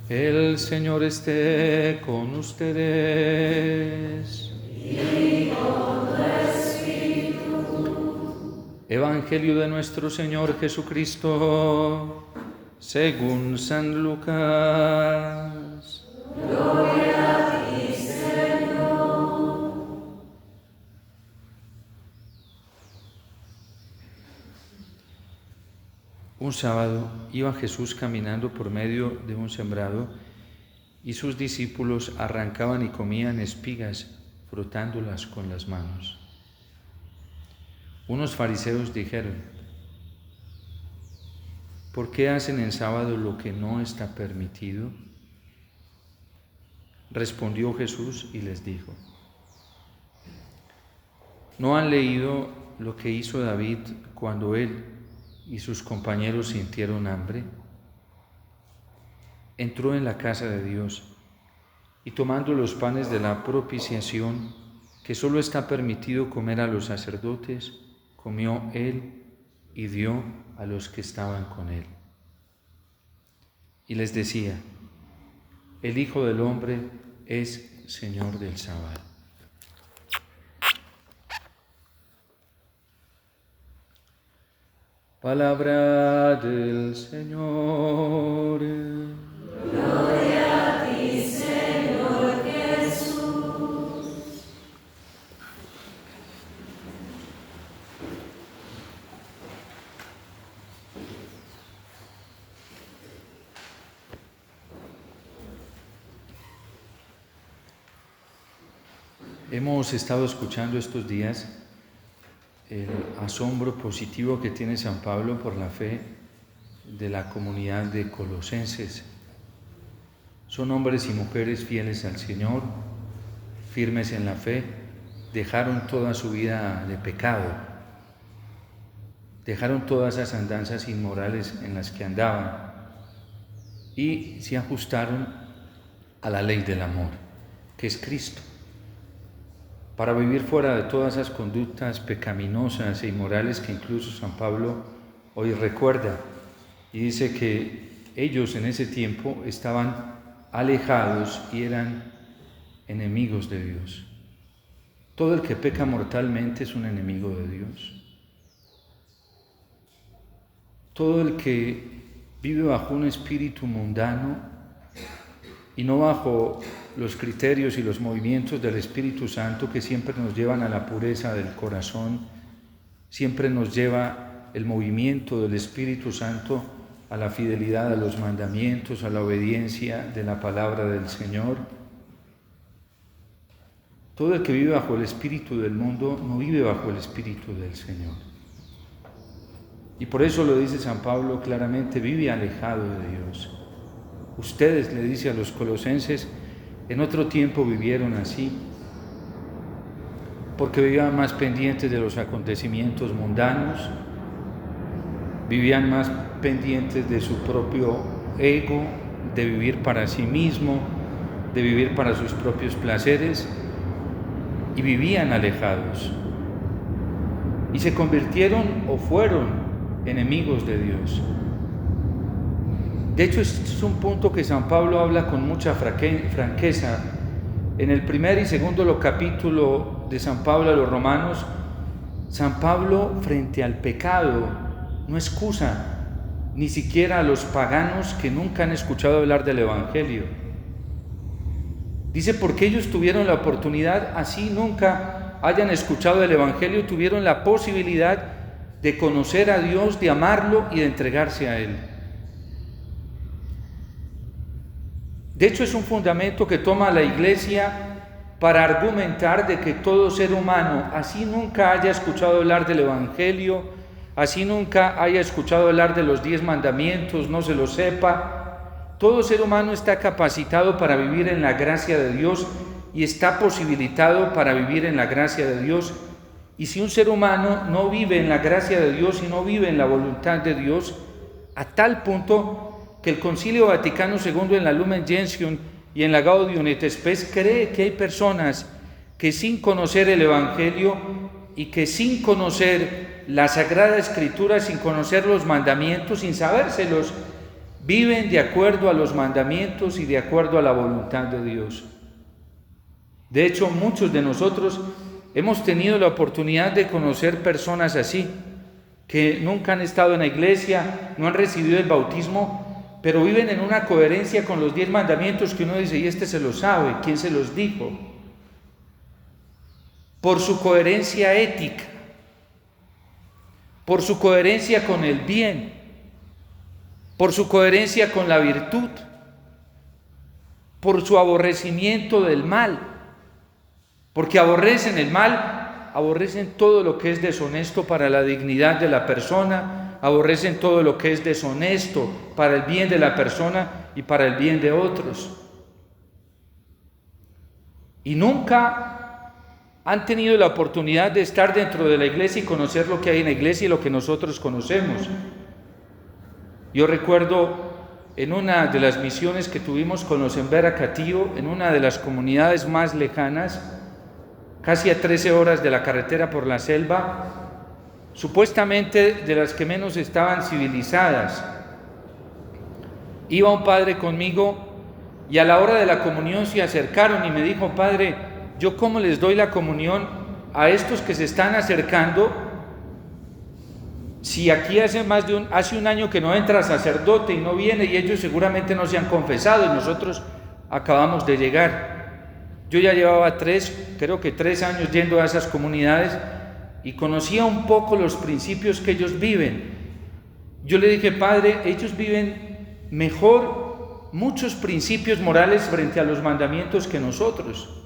El Señor esté con ustedes. Y con tu espíritu. Evangelio de nuestro Señor Jesucristo, según San Lucas. Gloria a ti, Señor. Un sábado iba Jesús caminando por medio de un sembrado y sus discípulos arrancaban y comían espigas, frotándolas con las manos. Unos fariseos dijeron: ¿por qué hacen en sábado lo que no está permitido? Respondió Jesús y les dijo: ¿no han leído lo que hizo David cuando él y sus compañeros sintieron hambre? Entró en la casa de Dios y tomando los panes de la propiciación, que solo está permitido comer a los sacerdotes, comió él y dio a los que estaban con él. Y les decía: el Hijo del Hombre es Señor del sábado. Palabra del Señor. Gloria a ti, Señor Jesús. Hemos estado escuchando estos días el asombro positivo que tiene San Pablo por la fe de la comunidad de colosenses. Son hombres y mujeres fieles al Señor, firmes en la fe, dejaron toda su vida de pecado, dejaron todas esas andanzas inmorales en las que andaban y se ajustaron a la ley del amor, que es Cristo, para vivir fuera de todas esas conductas pecaminosas e inmorales que incluso San Pablo hoy recuerda y dice que ellos en ese tiempo estaban alejados y eran enemigos de Dios. Todo el que peca mortalmente es un enemigo de Dios. Todo el que vive bajo un espíritu mundano y no bajo los criterios y los movimientos del Espíritu Santo que siempre nos llevan a la pureza del corazón, siempre nos lleva el movimiento del Espíritu Santo a la fidelidad a los mandamientos, a la obediencia de la palabra del Señor. Todo el que vive bajo el espíritu del mundo no vive bajo el espíritu del Señor. Y por eso lo dice San Pablo claramente: vive alejado de Dios. Ustedes, le dice a los colosenses, en otro tiempo vivieron así, porque vivían más pendientes de los acontecimientos mundanos, vivían más pendientes de su propio ego, de vivir para sí mismo, de vivir para sus propios placeres, y vivían alejados. Y se convirtieron o fueron enemigos de Dios. De hecho, este es un punto que San Pablo habla con mucha franqueza. En el primer y segundo capítulo de San Pablo a los Romanos, San Pablo, frente al pecado, no excusa ni siquiera a los paganos que nunca han escuchado hablar del Evangelio. Dice: porque ellos tuvieron la oportunidad, así nunca hayan escuchado del Evangelio, tuvieron la posibilidad de conocer a Dios, de amarlo y de entregarse a Él. De hecho, es un fundamento que toma la Iglesia para argumentar de que todo ser humano, así nunca haya escuchado hablar del Evangelio, así nunca haya escuchado hablar de los 10 mandamientos, no se lo sepa, todo ser humano está capacitado para vivir en la gracia de Dios y está posibilitado para vivir en la gracia de Dios. Y si un ser humano no vive en la gracia de Dios y no vive en la voluntad de Dios, a tal punto que el Concilio Vaticano II en la Lumen Gentium y en la Gaudium et Spes cree que hay personas que sin conocer el Evangelio y que sin conocer la Sagrada Escritura, sin conocer los mandamientos, sin sabérselos, viven de acuerdo a los mandamientos y de acuerdo a la voluntad de Dios. De hecho, muchos de nosotros hemos tenido la oportunidad de conocer personas así, que nunca han estado en la iglesia, no han recibido el bautismo, pero viven en una coherencia con los 10 mandamientos que uno dice, y este se lo sabe, ¿quién se los dijo? Por su coherencia ética, por su coherencia con el bien, por su coherencia con la virtud, por su aborrecimiento del mal, porque aborrecen el mal, aborrecen todo lo que es deshonesto para la dignidad de la persona, aborrecen todo lo que es deshonesto para el bien de la persona y para el bien de otros. Y nunca han tenido la oportunidad de estar dentro de la iglesia y conocer lo que hay en la iglesia y lo que nosotros conocemos. Yo recuerdo en una de las misiones que tuvimos con los Embera Catío, en una de las comunidades más lejanas, casi a 13 horas de la carretera por la selva, supuestamente de las que menos estaban civilizadas. Iba un padre conmigo y a la hora de la comunión se acercaron y me dijo, padre, ¿yo cómo les doy la comunión a estos que se están acercando? Si aquí hace un año que no entra sacerdote y no viene, y ellos seguramente no se han confesado y nosotros acabamos de llegar. Yo ya llevaba creo que 3 años yendo a esas comunidades y conocía un poco los principios que ellos viven. Yo le dije, padre, ellos viven mejor muchos principios morales frente a los mandamientos que nosotros.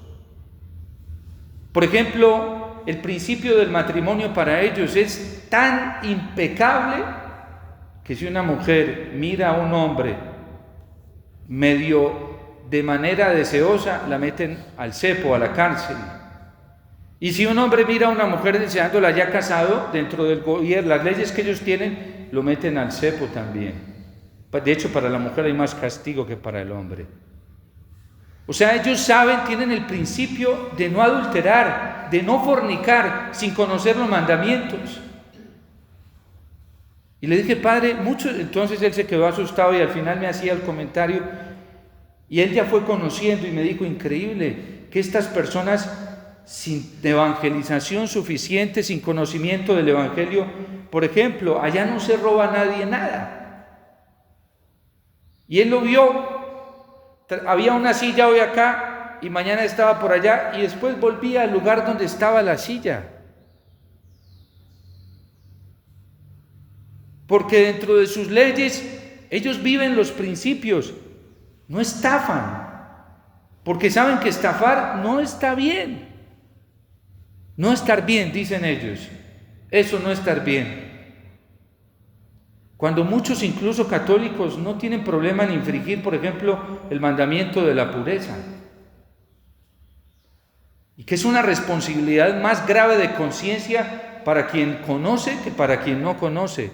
Por ejemplo, el principio del matrimonio para ellos es tan impecable que si una mujer mira a un hombre medio de manera deseosa, la meten al cepo, a la cárcel. Y si un hombre mira a una mujer deseándola ya casado, dentro del gobierno, las leyes que ellos tienen, lo meten al cepo también. De hecho, para la mujer hay más castigo que para el hombre. O sea, ellos saben, tienen el principio de no adulterar, de no fornicar, sin conocer los mandamientos. Y le dije, padre, entonces él se quedó asustado y al final me hacía el comentario, y él ya fue conociendo y me dijo, increíble, que estas personas sin evangelización suficiente, sin conocimiento del evangelio, por ejemplo, allá no se roba a nadie nada. Y él lo vio. Había una silla hoy acá y mañana estaba por allá y después volvía al lugar donde estaba la silla. Porque dentro de sus leyes ellos viven los principios, no estafan, porque saben que estafar no está bien. No estar bien, dicen ellos, eso no estar bien. Cuando muchos, incluso católicos, no tienen problema en infringir, por ejemplo, el mandamiento de la pureza. Y que es una responsabilidad más grave de conciencia para quien conoce que para quien no conoce.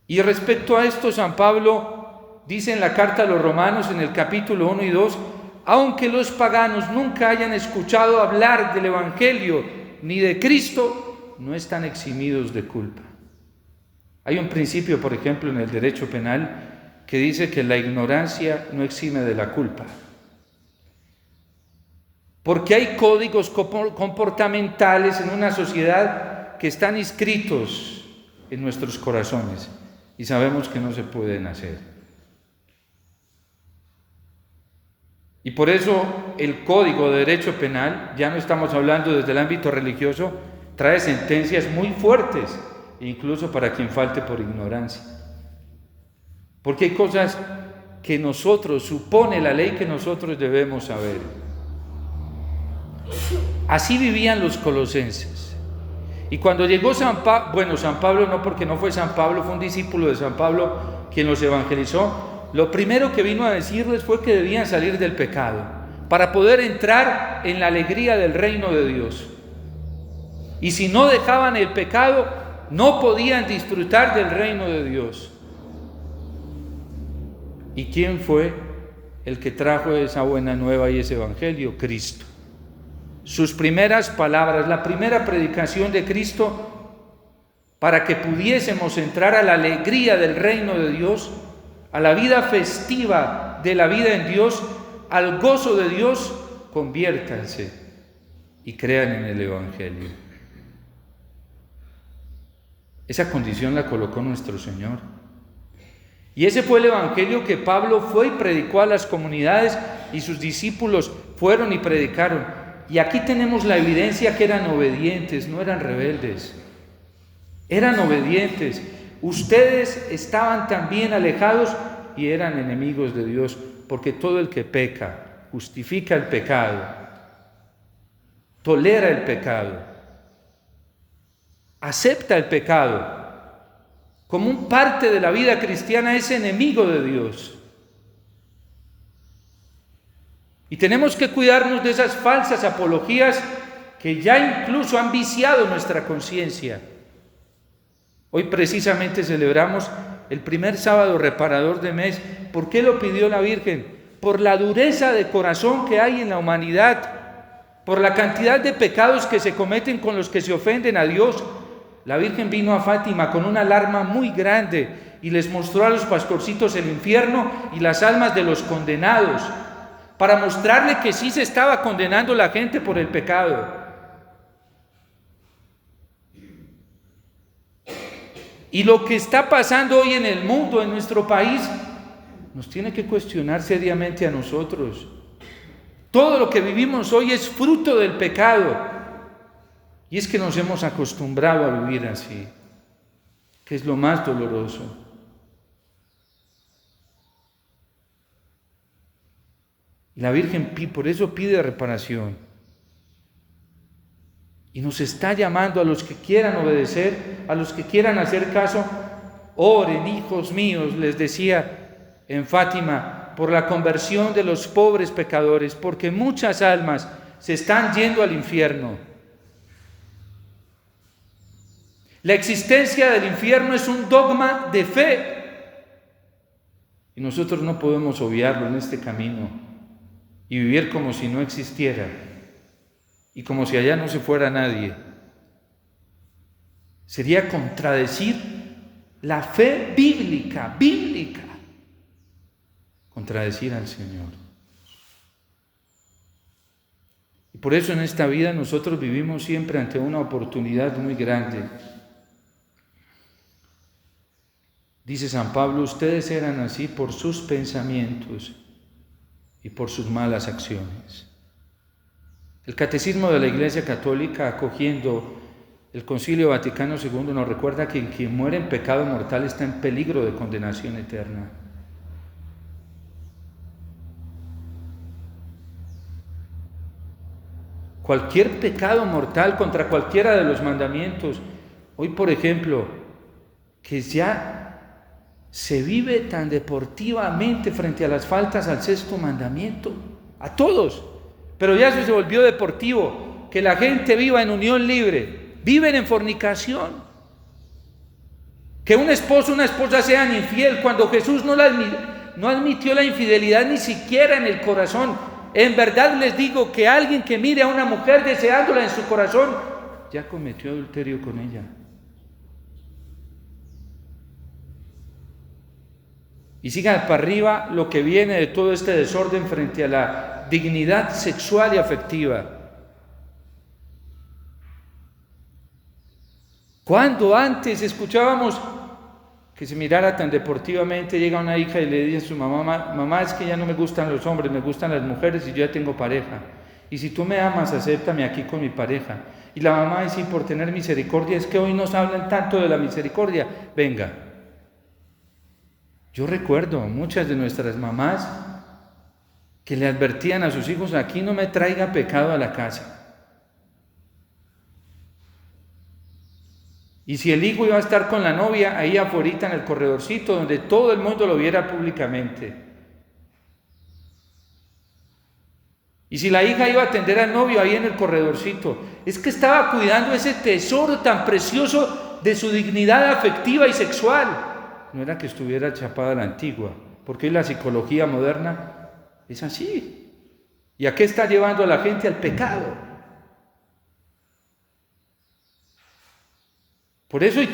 Y respecto a esto, San Pablo dice en la carta a los Romanos, en el capítulo 1 y 2, aunque los paganos nunca hayan escuchado hablar del Evangelio ni de Cristo, no están eximidos de culpa. Hay un principio, por ejemplo, en el derecho penal que dice que la ignorancia no exime de la culpa. Porque hay códigos comportamentales en una sociedad que están inscritos en nuestros corazones y sabemos que no se pueden hacer. Y por eso el Código de Derecho Penal, ya no estamos hablando desde el ámbito religioso, trae sentencias muy fuertes, incluso para quien falte por ignorancia. Porque hay cosas que nosotros, supone la ley que nosotros debemos saber. Así vivían los colosenses. Y cuando llegó San Pablo no, porque no fue San Pablo, fue un discípulo de San Pablo quien los evangelizó, lo primero que vino a decirles fue que debían salir del pecado para poder entrar en la alegría del reino de Dios. Y si no dejaban el pecado, no podían disfrutar del reino de Dios. ¿Y quién fue el que trajo esa buena nueva y ese evangelio? Cristo. Sus primeras palabras, la primera predicación de Cristo, para que pudiésemos entrar a la alegría del reino de Dios, a la vida festiva de la vida en Dios, al gozo de Dios, conviértanse y crean en el Evangelio. Esa condición la colocó nuestro Señor. Y ese fue el Evangelio que Pablo fue y predicó a las comunidades, y sus discípulos fueron y predicaron. Y aquí tenemos la evidencia que eran obedientes, no eran rebeldes. Eran obedientes. Ustedes estaban también alejados y eran enemigos de Dios, porque todo el que peca, justifica el pecado, tolera el pecado, acepta el pecado como un parte de la vida cristiana, es enemigo de Dios. Y tenemos que cuidarnos de esas falsas apologías que ya incluso han viciado nuestra conciencia. Hoy precisamente celebramos el primer sábado reparador de mes. ¿Por qué lo pidió la Virgen? Por la dureza de corazón que hay en la humanidad, por la cantidad de pecados que se cometen con los que se ofenden a Dios. La Virgen vino a Fátima con una alarma muy grande y les mostró a los pastorcitos el infierno y las almas de los condenados, para mostrarle que sí se estaba condenando la gente por el pecado. Y lo que está pasando hoy en el mundo, en nuestro país, nos tiene que cuestionar seriamente a nosotros. Todo lo que vivimos hoy es fruto del pecado. Y es que nos hemos acostumbrado a vivir así, que es lo más doloroso. La Virgen por eso pide reparación. Y nos está llamando a los que quieran obedecer, a los que quieran hacer caso. Oren, hijos míos, les decía en Fátima, por la conversión de los pobres pecadores, porque muchas almas se están yendo al infierno. La existencia del infierno es un dogma de fe. Y nosotros no podemos obviarlo en este camino y vivir como si no existiera y como si allá no se fuera nadie. Sería contradecir la fe bíblica, contradecir al Señor. Y por eso en esta vida nosotros vivimos siempre ante una oportunidad muy grande. Dice San Pablo, ustedes eran así por sus pensamientos y por sus malas acciones. El Catecismo de la Iglesia Católica, acogiendo el Concilio Vaticano II, nos recuerda que quien muere en pecado mortal está en peligro de condenación eterna. Cualquier pecado mortal contra cualquiera de los mandamientos, hoy por ejemplo, que ya se vive tan deportivamente frente a las faltas al sexto mandamiento, a todos, pero ya eso se volvió deportivo, que la gente viva en unión libre, viven en fornicación, que un esposo, una esposa sean infiel, cuando Jesús no admitió la infidelidad ni siquiera en el corazón. En verdad les digo que alguien que mire a una mujer deseándola en su corazón, ya cometió adulterio con ella. Y sigan para arriba lo que viene de todo este desorden frente a la dignidad sexual y afectiva. Cuando antes escuchábamos que se mirara tan deportivamente, llega una hija y le dice a su mamá, mamá, es que ya no me gustan los hombres, me gustan las mujeres y yo ya tengo pareja. Y si tú me amas, acéptame aquí con mi pareja. Y la mamá dice, por tener misericordia, es que hoy nos hablan tanto de la misericordia. Venga. Yo recuerdo muchas de nuestras mamás que le advertían a sus hijos, aquí no me traiga pecado a la casa. Y si el hijo iba a estar con la novia, ahí afuera en el corredorcito, donde todo el mundo lo viera públicamente. Y si la hija iba a atender al novio, ahí en el corredorcito. Es que estaba cuidando ese tesoro tan precioso de su dignidad afectiva y sexual. No era que estuviera chapada a la antigua, porque hoy la psicología moderna es así. ¿Y a qué está llevando a la gente? Al pecado. Por eso hoy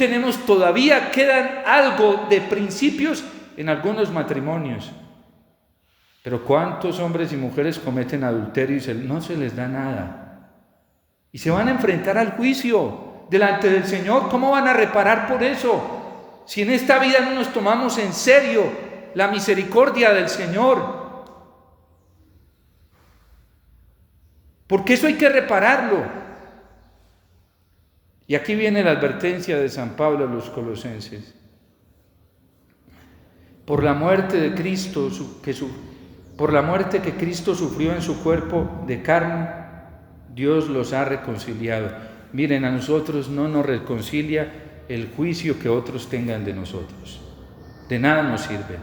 todavía quedan algo de principios en algunos matrimonios. Pero ¿cuántos hombres y mujeres cometen adulterio y no se les da nada? Y se van a enfrentar al juicio delante del Señor. ¿Cómo van a reparar por eso? Si en esta vida no nos tomamos en serio la misericordia del Señor. Porque eso hay que repararlo. Y aquí viene la advertencia de San Pablo a los colosenses. Por la muerte de Cristo, por la muerte que Cristo sufrió en su cuerpo de carne, Dios los ha reconciliado. Miren, a nosotros no nos reconcilia el juicio que otros tengan de nosotros. De nada nos sirve.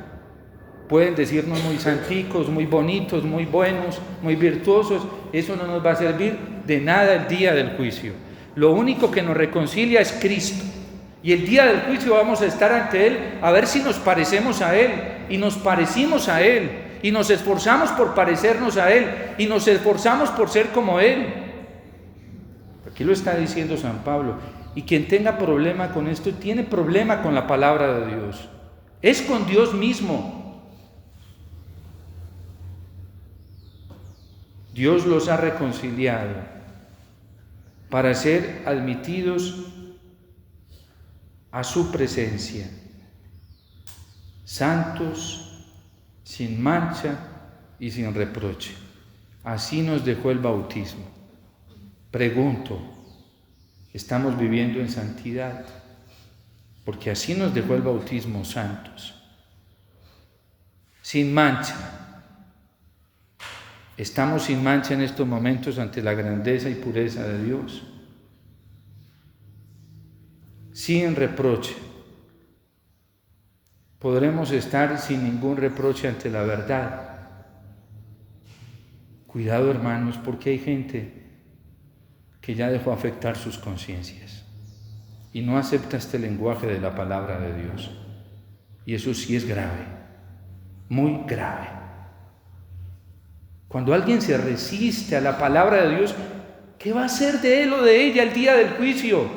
Pueden decirnos muy santicos, muy bonitos, muy buenos, muy virtuosos. Eso no nos va a servir de nada el día del juicio. Lo único que nos reconcilia es Cristo. Y el día del juicio vamos a estar ante Él a ver si nos parecemos a Él. Y nos parecimos a Él. Y nos esforzamos por parecernos a Él. Y nos esforzamos por ser como Él. Aquí lo está diciendo San Pablo. Y quien tenga problema con esto, tiene problema con la palabra de Dios. Es con Dios mismo. Dios los ha reconciliado para ser admitidos a su presencia, santos, sin mancha y sin reproche. Así nos dejó el bautismo. Pregunto, ¿estamos viviendo en santidad? Porque así nos dejó el bautismo, santos, sin mancha. ¿Estamos sin mancha en estos momentos ante la grandeza y pureza de Dios? Sin reproche. Podremos estar sin ningún reproche ante la verdad. Cuidado, hermanos, porque hay gente que ya dejó afectar sus conciencias y no acepta este lenguaje de la palabra de Dios. Y eso sí es grave, muy grave. Cuando alguien se resiste a la palabra de Dios, ¿qué va a hacer de él o de ella el día del juicio?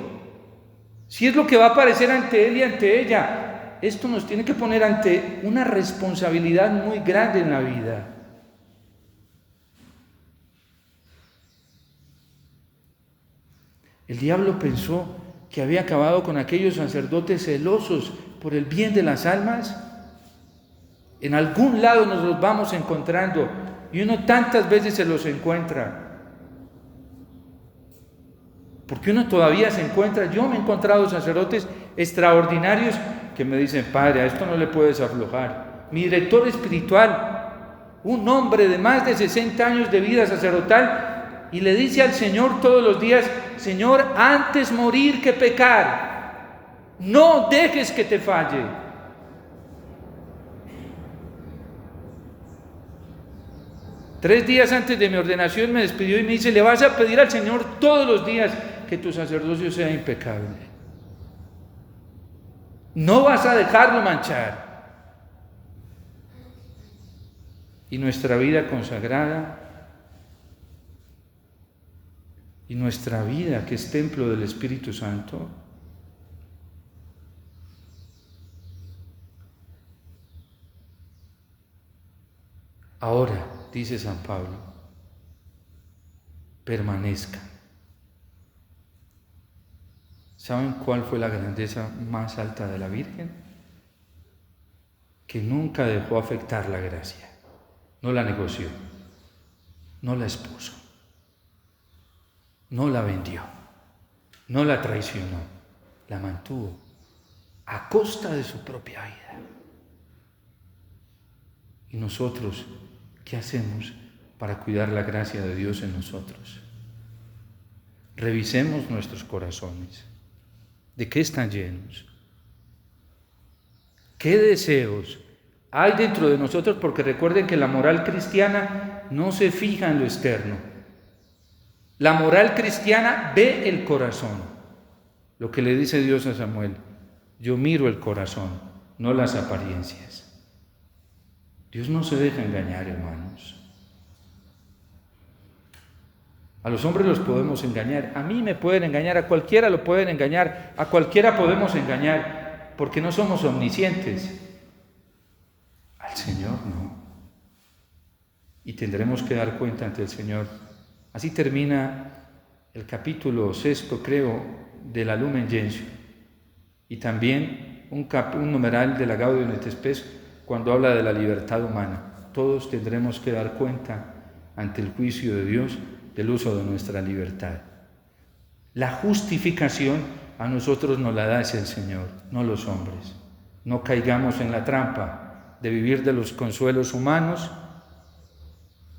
Si es lo que va a aparecer ante él y ante ella, esto nos tiene que poner ante una responsabilidad muy grande en la vida. El diablo pensó que había acabado con aquellos sacerdotes celosos por el bien de las almas. En algún lado nos los vamos encontrando. Y uno tantas veces se los encuentra. Porque uno todavía se encuentra. Yo me he encontrado sacerdotes extraordinarios que me dicen: padre, a esto no le puedes aflojar. Mi director espiritual, un hombre de más de 60 años de vida sacerdotal, y le dice al Señor todos los días: Señor, antes morir que pecar, no dejes que te falle. Tres días antes de mi ordenación me despidió y me dice: le vas a pedir al Señor todos los días que tu sacerdocio sea impecable. No vas a dejarlo manchar. Y nuestra vida consagrada y nuestra vida, que es templo del Espíritu Santo, ahora, dice San Pablo, permanezca. ¿Saben cuál fue la grandeza más alta de la Virgen? Que nunca dejó afectar la gracia, no la negoció, no la expuso, no la vendió, no la traicionó, la mantuvo a costa de su propia vida. Y nosotros, ¿qué hacemos para cuidar la gracia de Dios en nosotros? Revisemos nuestros corazones. ¿De qué están llenos? ¿Qué deseos hay dentro de nosotros? Porque recuerden que la moral cristiana no se fija en lo externo. La moral cristiana ve el corazón. Lo que le dice Dios a Samuel: yo miro el corazón, no las apariencias. Dios no se deja engañar, hermanos. A los hombres los podemos engañar, a mí me pueden engañar, a cualquiera lo pueden engañar, a cualquiera podemos engañar, porque no somos omniscientes. Al Señor no. Y tendremos que dar cuenta ante el Señor. Así termina el capítulo 6, creo, de la Lumen Gentium. Y también un numeral de la Gaudium et Spes cuando habla de la libertad humana. Todos tendremos que dar cuenta ante el juicio de Dios del uso de nuestra libertad. La justificación a nosotros nos la da es el Señor, no los hombres. No caigamos en la trampa de vivir de los consuelos humanos,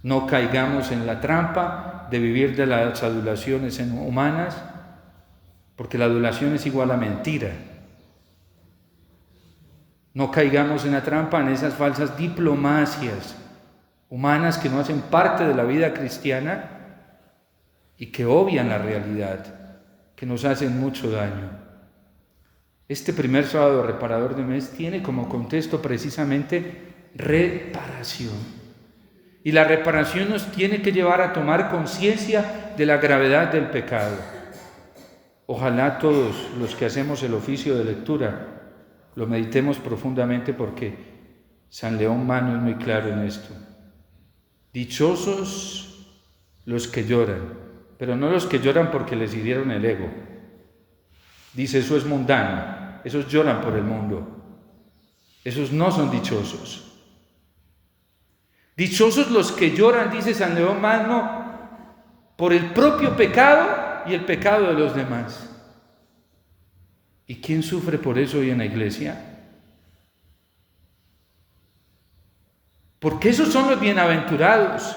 no caigamos en la trampa de vivir de las adulaciones humanas, porque la adulación es igual a mentira. No caigamos en la trampa, en esas falsas diplomacias humanas que no hacen parte de la vida cristiana y que obvian la realidad, que nos hacen mucho daño. Este primer sábado reparador de mes tiene como contexto precisamente reparación. Y la reparación nos tiene que llevar a tomar conciencia de la gravedad del pecado. Ojalá todos los que hacemos el oficio de lectura lo meditemos profundamente, porque San León Magno es muy claro en esto. Dichosos los que lloran, pero no los que lloran porque les hirieron el ego. Dice, eso es mundano, esos lloran por el mundo. Esos no son dichosos. Dichosos los que lloran, dice San León Magno, por el propio pecado y el pecado de los demás. ¿Y quién sufre por eso hoy en la iglesia? Porque esos son los bienaventurados.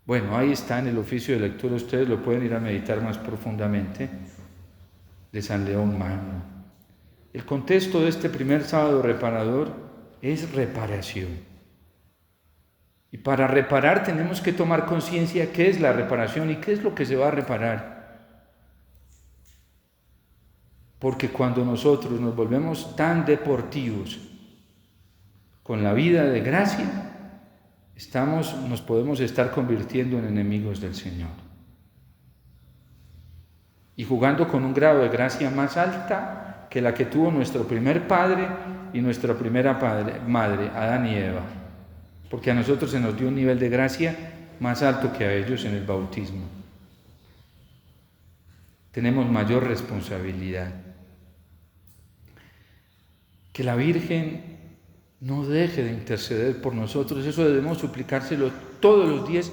Bueno, ahí está en el oficio de lectura, ustedes lo pueden ir a meditar más profundamente, de San León Magno. El contexto de este primer sábado reparador es reparación. Y para reparar tenemos que tomar conciencia qué es la reparación y qué es lo que se va a reparar. Porque cuando nosotros nos volvemos tan deportivos con la vida de gracia, nos podemos estar convirtiendo en enemigos del Señor. Y jugando con un grado de gracia más alta que la que tuvo nuestro primer padre y nuestra primera madre, Adán y Eva. Porque a nosotros se nos dio un nivel de gracia más alto que a ellos en el bautismo. Tenemos mayor responsabilidad. Que la Virgen no deje de interceder por nosotros, eso debemos suplicárselo todos los días,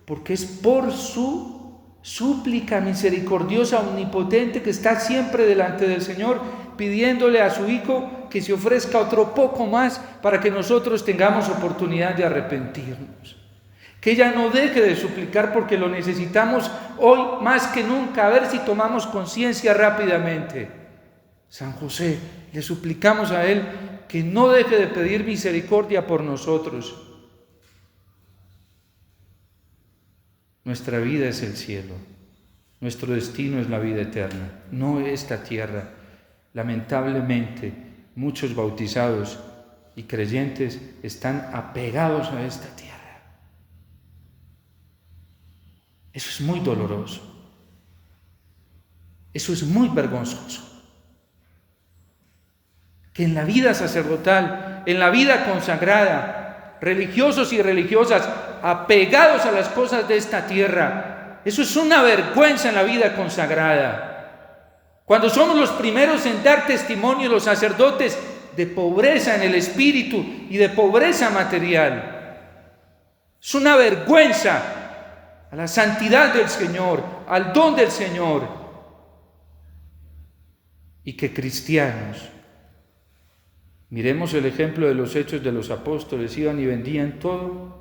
porque es por su súplica misericordiosa, omnipotente, que está siempre delante del Señor, pidiéndole a su Hijo que se ofrezca otro poco más para que nosotros tengamos oportunidad de arrepentirnos. Que ella no deje de suplicar, porque lo necesitamos hoy más que nunca, a ver si tomamos conciencia rápidamente. San José, le suplicamos a Él que no deje de pedir misericordia por nosotros. Nuestra vida es el cielo, nuestro destino es la vida eterna, no esta tierra. Lamentablemente, muchos bautizados y creyentes están apegados a esta tierra. Eso es muy doloroso. Eso es muy vergonzoso. Que en la vida sacerdotal, en la vida consagrada, religiosos y religiosas apegados a las cosas de esta tierra, eso es una vergüenza en la vida consagrada. Cuando somos los primeros en dar testimonio, los sacerdotes, de pobreza en el espíritu y de pobreza material, es una vergüenza a la santidad del Señor, al don del Señor. Y que cristianos, miremos el ejemplo de los hechos de los apóstoles, iban y vendían todo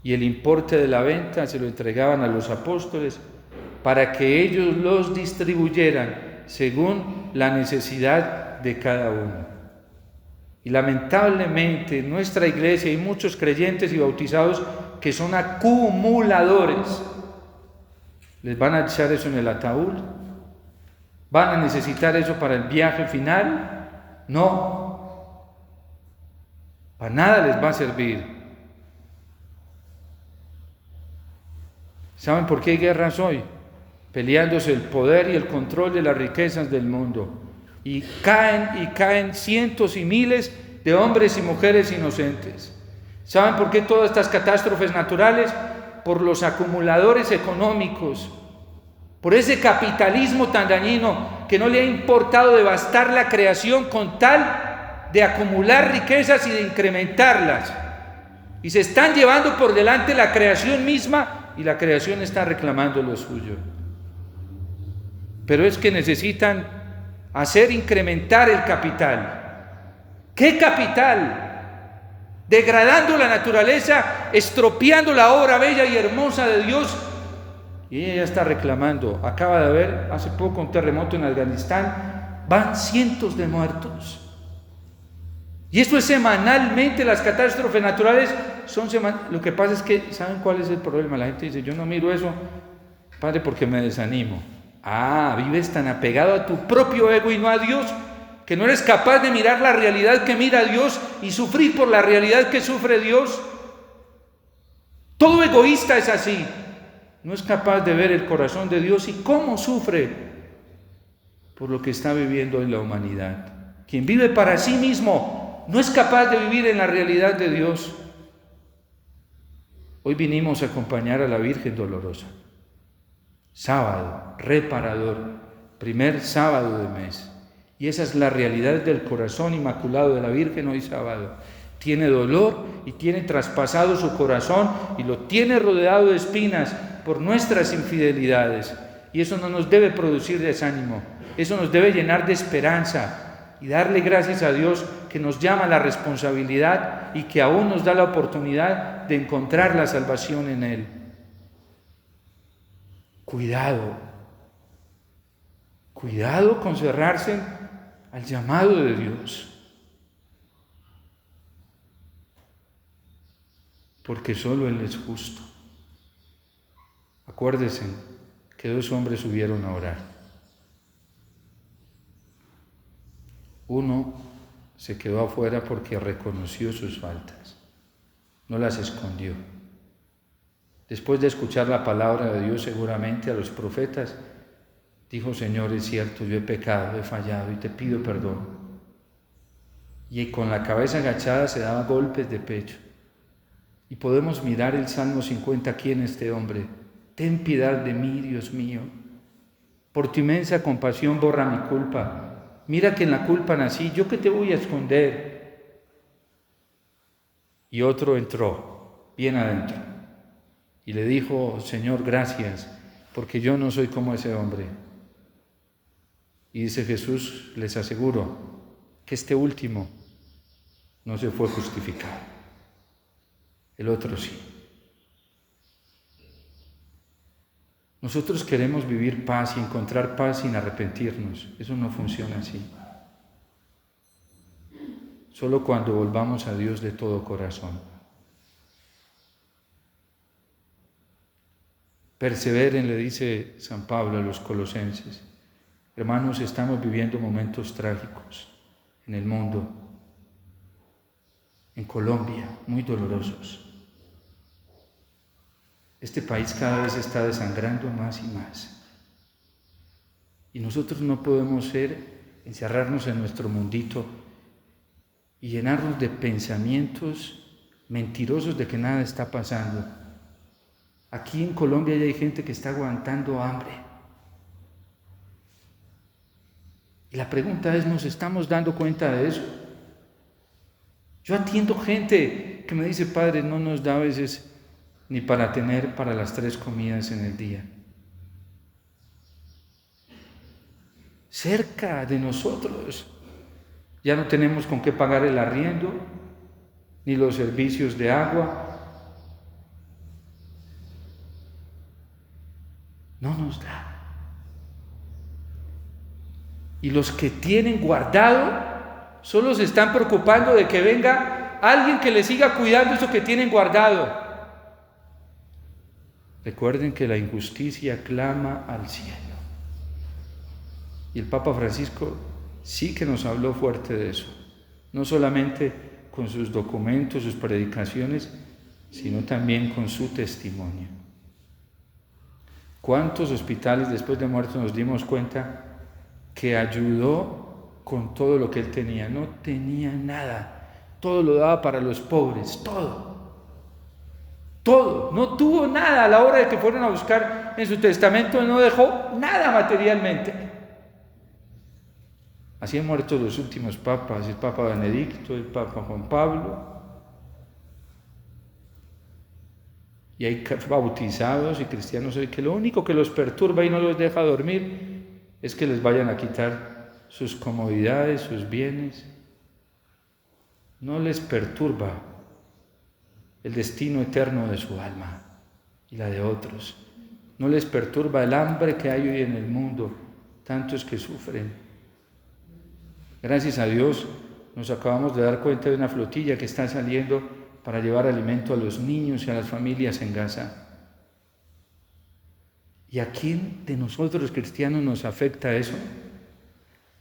y el importe de la venta se lo entregaban a los apóstoles para que ellos los distribuyeran según la necesidad de cada uno. Y lamentablemente en nuestra iglesia hay muchos creyentes y bautizados que son acumuladores. ¿Les van a echar eso en el ataúd? ¿Van a necesitar eso para el viaje final? No. Para nada les va a servir. ¿Saben por qué hay guerras hoy? Peleándose el poder y el control de las riquezas del mundo. Y caen cientos y miles de hombres y mujeres inocentes. ¿Saben por qué todas estas catástrofes naturales? Por los acumuladores económicos, por ese capitalismo tan dañino que no le ha importado devastar la creación con tal de acumular riquezas y de incrementarlas. Y se están llevando por delante la creación misma y la creación está reclamando lo suyo. Pero es que necesitan hacer incrementar el capital. ¿Qué capital? Degradando la naturaleza, estropeando la obra bella y hermosa de Dios. Y ella ya está reclamando. Acaba de haber hace poco un terremoto en Afganistán. Van cientos de muertos. Y esto es semanalmente, las catástrofes naturales son semanales. Lo que pasa es que, ¿saben cuál es el problema? La gente dice, yo no miro eso, padre, porque me desanimo. Vives tan apegado a tu propio ego y no a Dios, que no eres capaz de mirar la realidad que mira Dios y sufrir por la realidad que sufre Dios. Todo egoísta es así. No es capaz de ver el corazón de Dios y cómo sufre por lo que está viviendo en la humanidad. Quien vive para sí mismo no es capaz de vivir en la realidad de Dios. Hoy vinimos a acompañar a la Virgen Dolorosa. Sábado, reparador, primer sábado de mes. Y esa es la realidad del corazón inmaculado de la Virgen hoy sábado. Tiene dolor y tiene traspasado su corazón y lo tiene rodeado de espinas por nuestras infidelidades. Y eso no nos debe producir desánimo, eso nos debe llenar de esperanza y darle gracias a Dios que nos llama a la responsabilidad y que aún nos da la oportunidad de encontrar la salvación en Él. Cuidado con cerrarse al llamado de Dios, porque solo Él es justo. Acuérdense que 2 hombres subieron a orar. Uno se quedó afuera porque reconoció sus faltas, no las escondió. Después de escuchar la palabra de Dios, seguramente a los profetas, dijo: Señor, es cierto, yo he pecado, he fallado y te pido perdón. Y con la cabeza agachada se daba golpes de pecho. Y podemos mirar el Salmo 50 aquí en este hombre. Ten piedad de mí, Dios mío. Por tu inmensa compasión borra mi culpa. Mira que en la culpa nací, ¿yo qué te voy a esconder? Y otro entró, bien adentro, y le dijo: Señor, gracias, porque yo no soy como ese hombre. Y dice Jesús: les aseguro que este último no se fue justificado, el otro sí. Nosotros queremos vivir paz y encontrar paz sin arrepentirnos. Eso no funciona así. Solo cuando volvamos a Dios de todo corazón. Perseveren, le dice San Pablo a los colosenses. Hermanos, estamos viviendo momentos trágicos en el mundo, en Colombia, muy dolorosos. Este país cada vez está desangrando más y más. Y nosotros no podemos encerrarnos en nuestro mundito y llenarnos de pensamientos mentirosos de que nada está pasando. Aquí en Colombia ya hay gente que está aguantando hambre. Y la pregunta es, ¿nos estamos dando cuenta de eso? Yo atiendo gente que me dice: Padre, no nos da a veces ni para tener para las 3 comidas en el día. Cerca de nosotros ya no tenemos con qué pagar el arriendo, ni los servicios de agua. No nos da. Y los que tienen guardado solo se están preocupando de que venga alguien que les siga cuidando eso que tienen guardado. Recuerden que la injusticia clama al cielo. Y el Papa Francisco sí que nos habló fuerte de eso. No solamente con sus documentos, sus predicaciones, sino también con su testimonio. ¿Cuántos hospitales después de muerto nos dimos cuenta que ayudó con todo lo que él tenía? No tenía nada, todo lo daba para los pobres, todo, no tuvo nada. A la hora de que fueron a buscar en su testamento, no dejó nada materialmente. Así han muerto los últimos papas, el Papa Benedicto, el Papa Juan Pablo. Y hay bautizados y cristianos hoy que lo único que los perturba y no los deja dormir es que les vayan a quitar sus comodidades, sus bienes. No les perturba el destino eterno de su alma y la de otros. No les perturba el hambre que hay hoy en el mundo, tantos que sufren. Gracias a Dios nos acabamos de dar cuenta de una flotilla que está saliendo para llevar alimento a los niños y a las familias en Gaza. ¿Y a quién de nosotros los cristianos nos afecta eso?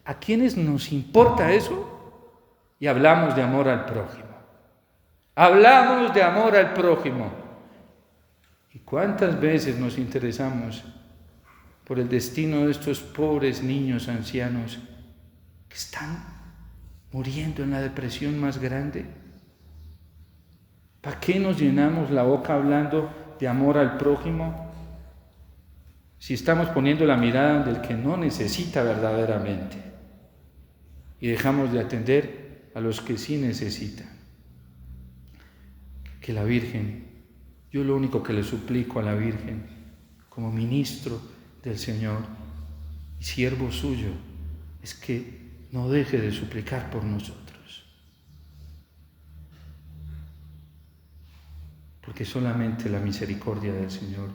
¿A quiénes nos importa eso? Y hablamos de amor al prójimo. Hablamos de amor al prójimo. ¿Y cuántas veces nos interesamos por el destino de estos pobres niños ancianos que están muriendo en la depresión más grande? ¿Para qué nos llenamos la boca hablando de amor al prójimo si estamos poniendo la mirada del que no necesita verdaderamente y dejamos de atender a los que sí necesitan? Que la Virgen, yo lo único que le suplico a la Virgen como ministro del Señor y siervo suyo es que no deje de suplicar por nosotros. Porque solamente la misericordia del Señor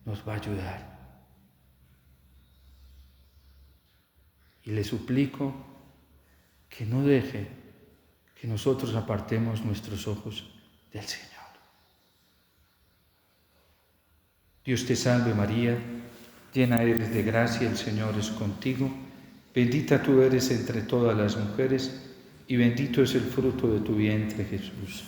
nos va a ayudar. Y le suplico que no deje que nosotros apartemos nuestros ojos del Señor. Dios te salve María, llena eres de gracia, el Señor es contigo, bendita tú eres entre todas las mujeres, y bendito es el fruto de tu vientre, Jesús.